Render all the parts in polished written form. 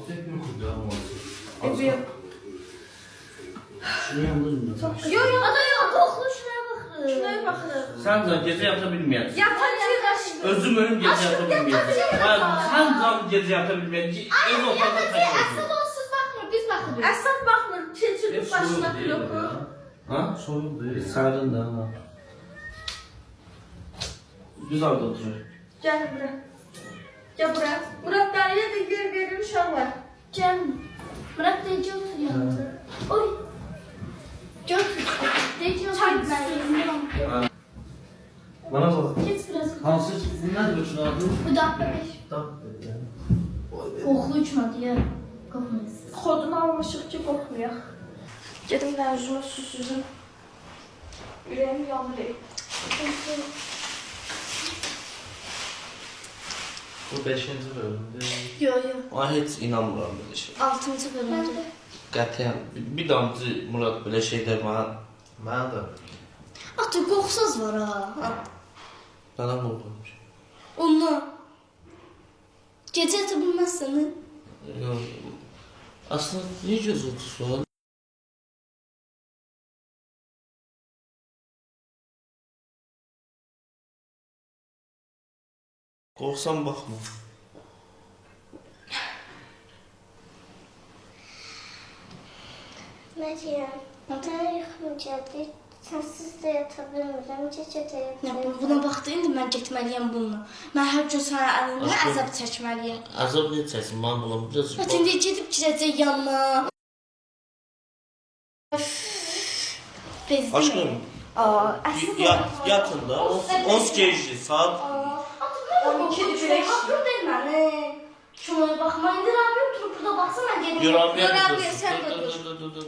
tek mi kurdu ama? Evet. Şunu yandırın da. Yok yok ada yok. Koklu şuraya bakın. Şuraya bakın. Sen de gece yata bilmeyensin. Yatacağız. Özüm ölüm gece yata bilmeyensin. Sen de gece yata bilmeyensin. En ortada taşıyorsun. Əsad o siz bakmır, biz bakırıq. Əsad bakmır, keçirdik başına bloku. Ha? Soyuldu ya. Sarın da ha. Düz orada otur. Gel buraya. Gel buraya. Murat dayıya da yer verir uşaqlar. Gel. Murat dayıcı otur yanında. Oy. Gel otur. Dayıcı otur. Ha. Bana bak. Geç biraz. Hansı bunlar da şunu aldın? Bu da bebeş. Oxu uçmadı ya. Qoxmayız. Kodunu almışıq ki, qoxmayaq. Gedim mən üzümü süzürüm. Ürəyim yanır. Bu 5. bölümde. Yo yo. Ay hiç inanmıram böyle şey. 6-cı bölümdür. Qətiyyən. Bir damcı Murat böyle şeyler bana. Bana da. Ata qoxsuz var ha. Bana mı olmuş? Ondan. Gecə yata bilməzsən. Yok. Aslında niye göz ultusu var? Korksam bakma. Meryem, ben yuxum gəldi. Sənsiz də yata bilmirəm. Gecə də yata Ya buna baxdı indi mən getməliyəm bununla. Mən hər gün sənin əlindən Aşkım. əzab çəkməliyəm. Azab ne çəksin? Bana bulam biraz. Bax indi gedib girəcək yanına. Bezdim. Aşkım. Aa, əslində Yatın da. 10 gecə saat. 12-dir belə. Haqqım deyil məni. Şuna baxma, indi Rabi oturub burada baxsa mən gedim. Yoramaya sən də dur. dur.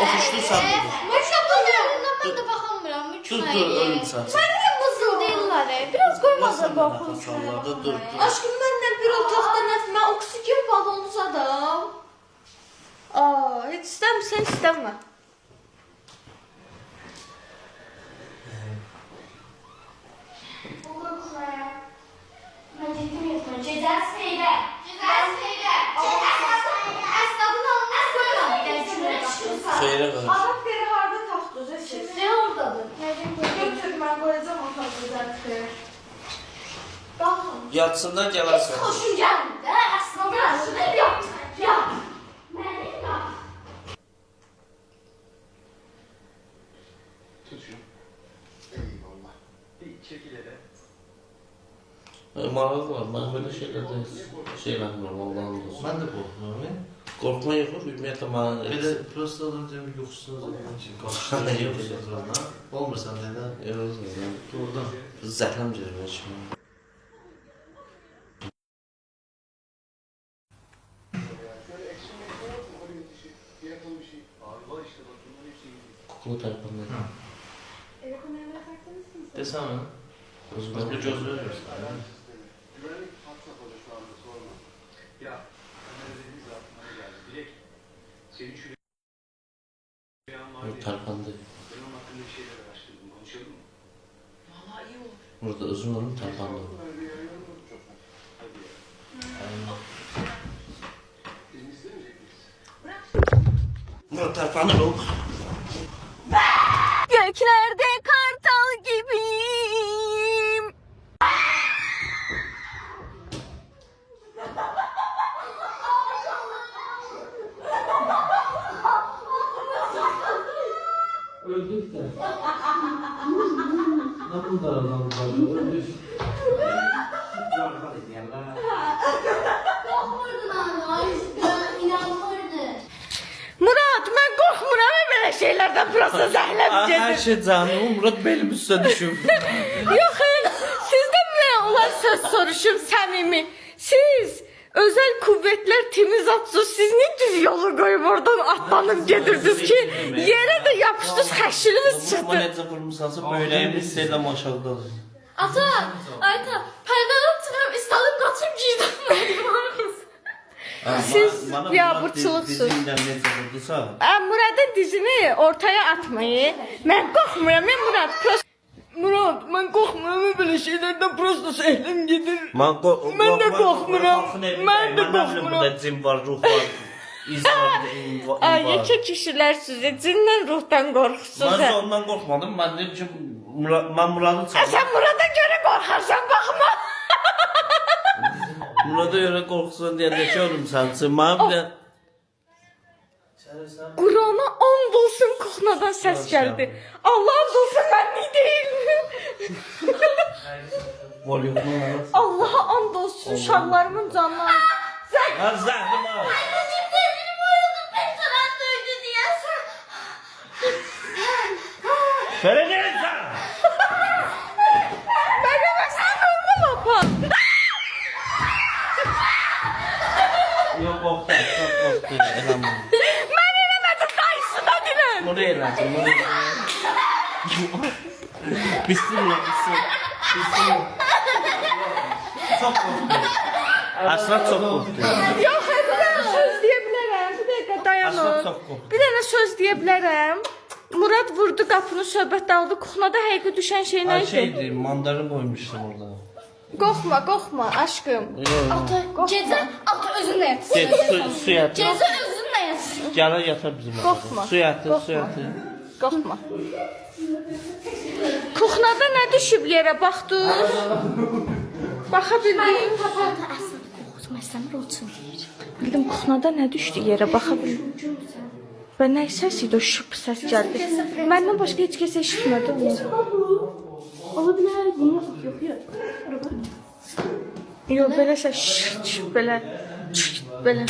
Oxuşdu sən dur. Müşabda yanından mən də baxamıram. Dur ölüm sən. Sən niyə mızıl deyirlər? Biraz qoymazlar baxın. Sallarda dur. Aşkım mənlə bir otaqda nəfmə oksigen balonu zadam. Aa, heç istəmirsən istəmə. Xeyrə qalır. Araq biri harda taxtınız siz? Ne oradadır? Götür mən qoyacağım otaqda zərfə. Baxın. Yatsında gələrsən. Xoşum gəlmir də, əslində nə yaptın? Ya. Məni yap. Eyvallah. Bir çekil hele. Maraq var. Ben böyle şeylerden şey vermiyorum Allah'ın olsun. Ben de korkmuyorum. Korkma yok. Ümumiyyətlə bana... Bir de prosta alınca bir yoxsunuz onun için. Kalkışında yoxsunuz ona. Olmur sende de. Yok. Doğrudan. Zəhləm cərimə kimi. Şöyle eksilmek var mı? Böyle yetişir. Fiyakalı bir şey. Abi var işte bak bunların hepsi iyi. Kuklu tərpəndir. Desene. Özümə Bir göz veriyorsun. Güvenlik hat safhada şu anda sorma. Ya kamera dediğiniz aklıma ne geldi? Dilek. Senin şu rüyan vardı ya. tərpəndi. Ben onun hakkında bir şeyler araştırdım. Konuşalım mı? Vallahi iyi olur. Burada özüm ölüm tərpəndi. Ben bir yarıyorum da çok. Hadi ya. Film izlemeyecek miyiz? Burada tərpənir o. Göklerde kartal gibiyim. Öldük de. Ne kadar adam var? Öldük. Yardım edenler. Korkmurdun abi, aşkım. İnanmırdın. Murat, ben korkmuram böyle şeylerden burası zəhləm Her şey canım. Murat benim üstüne düşüyor. Yox, sizdən nə olan söz soruşum səmimi. Siz özel kuvvetler timizatsız siz ne düz yolu koyup oradan atlanıp gedirdiniz ki yere de yapıştınız həşiriniz Ama çıktı. necə vurmuşsansa böyləyimiz seyrəm aşağıda olur. Ata, Ayta, pərdədən çıxıb istalıb qaçıb girdim. Siz biabırçılıqsınız. Dizimdən necə vurdusa. Murad'ın dizini ortaya atmayı. Ben korkmuyorum ya Murad. Murat, mən qorxmuram belə şeylərdən, prosto səhlim gedir. Mən Mən də qorxmuram. Mən də qorxmuram. qorxmuram. Burada cin var, ruh var. İz var, in Ay, var. yekə kişilər sizə cindən ruhdan qorxursunuz. Mən də ondan qorxmadım. Mən dedim ki, mən Murad'ı çağırdım. Sən Murada görə qorxarsan, baxma. Murad'a görə qorxsun deyə də ki, oğlum sənsin. Mənə bir də... Qurana and olsun kuxnadan səs gəldi. Allah and olsun mənlik deyil. Volümün arası. Allaha and olsun uşaqlarımın canına. Hər zəhrim var. Belə gəlsən. Məqəmə sən olma lapan. Yox, qorxdu. Elhamdülillah. Mən eləmədim, dayısına deyirəm. Bunu elədim, bunu elədim. Bismillah, bismillah. Çok korktu. Aslan çok korktu. Yox, bir dənə söz deyə bilərəm. Bir dəqiqə Aslan dayanın. çok korktu. Bir dənə söz deyə bilərəm. Murad vurdu qapını, söhbət dağıldı. Kuxnada həqiqi düşən şey nə Ay idi? şeydi, mandarin koymuştum orada. Qorxma, qorxma, aşkım. Yok. Gecə ata özünlə yatsın. Gel su yatır. Gecə özünlə yatsın. Gel yatar bizim Qorxma, orada. Su yatır, qorxma. su yatır. Qorxma. Kuxnada nə düşüb yerə baxdınız? Baxa bildin? Papağata əsl qorxutmasam roçun deyir. Bildim kuxnada nə düşdü yerə, baxa bildim. Və nə səs idi, o şıp səs gəldi. Məndən başqa heç kəs eşitmədi onu. Ola bilər bunu yox yox. Yox, belə səs belə belə.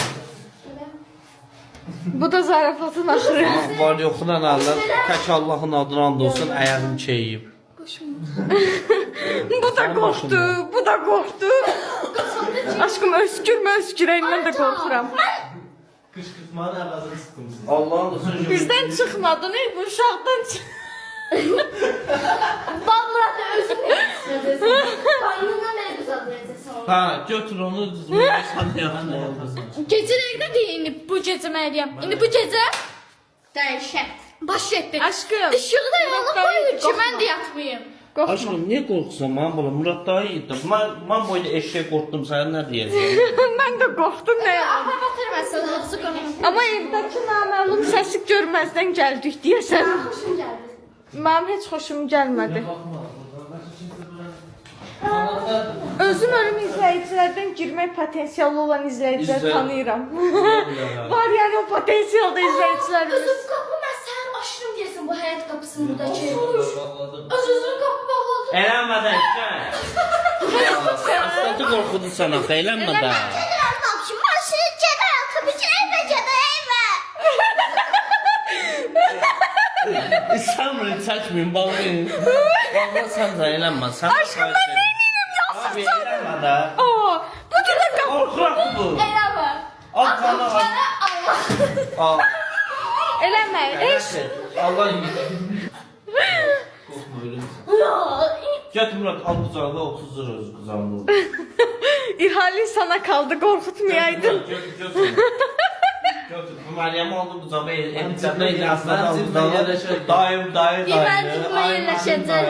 Bu da zarafatın axırı. Var yoxuna alır. Tək Allah'ın adına and olsun, ayağım çeyiyib. Bu da qorxdu, bu da qorxdu. Aşkım öskürmə, mən də qorxuram. Kışkırtmanın arasını sıktım. Allah'ın da sözü. Bizdən çıxmadı, nə bu uşaqdan çıxdı. Vallahi özünlə yatsın. Qarnından nə güzel verəcəksən. Ha, götür onu, sen yanına yatasın. Gecə nəyə deyinib bu gecə Məryəm? İndi bu gecə dəyişək. Baş etdi. Aşkım. Işığı da yola qoyur ki, mən də yatmayım. Qorxma. Aşkım, niye korksun? Ben böyle Murat daha iyiydi. Ben böyle eşeğe korktum, sana ne diyeceğim? Mən də qorxdum, nə yalan. Aha batırmasın, ağzı qorxma. Amma evdəki naməlum səsi görməzdən gəldik deyəsən. Xoşum gəldi. Mənim heç xoşum gəlmədi. Özüm ölüm izləyicilərdən girmək potensialı olan izləyicilər İzlə. tanıyıram. Var yəni o potensialda izləyicilərimiz. Özüm qapı mən səhər açdım deyəsən bu həyat qapısını buradakı. Öz-özünü qapı bağladı. Eğlenmeden gel. Aslatı korkudu sana, eğlenmeden. Gedirəm tapşım, maşını gedə, kapıcı evə gedə, evə. İstanbul'u çekmeyin, bağlayın. Bağla sen de eğlenme. Aşkım ben Neyniyim ya? Abi eğlenme de. Aa, bu cürə qapı. Korkak bu. Eləmə. Al sana al. Sənə Allah. Al. Eləmək. Eş. Allah iyi. Korkma öyle. Götür Murat, al kucağına 30 lira öz kucağında. İhali sana kaldı, qorxutmayaydın. Götür. Götür. Bu Meryem'i aldı kucağına. Elbisədə idi aslında. Ben zirveye yerleşerim. Dayım. Bir mən zirvəyə yerləşəcəm.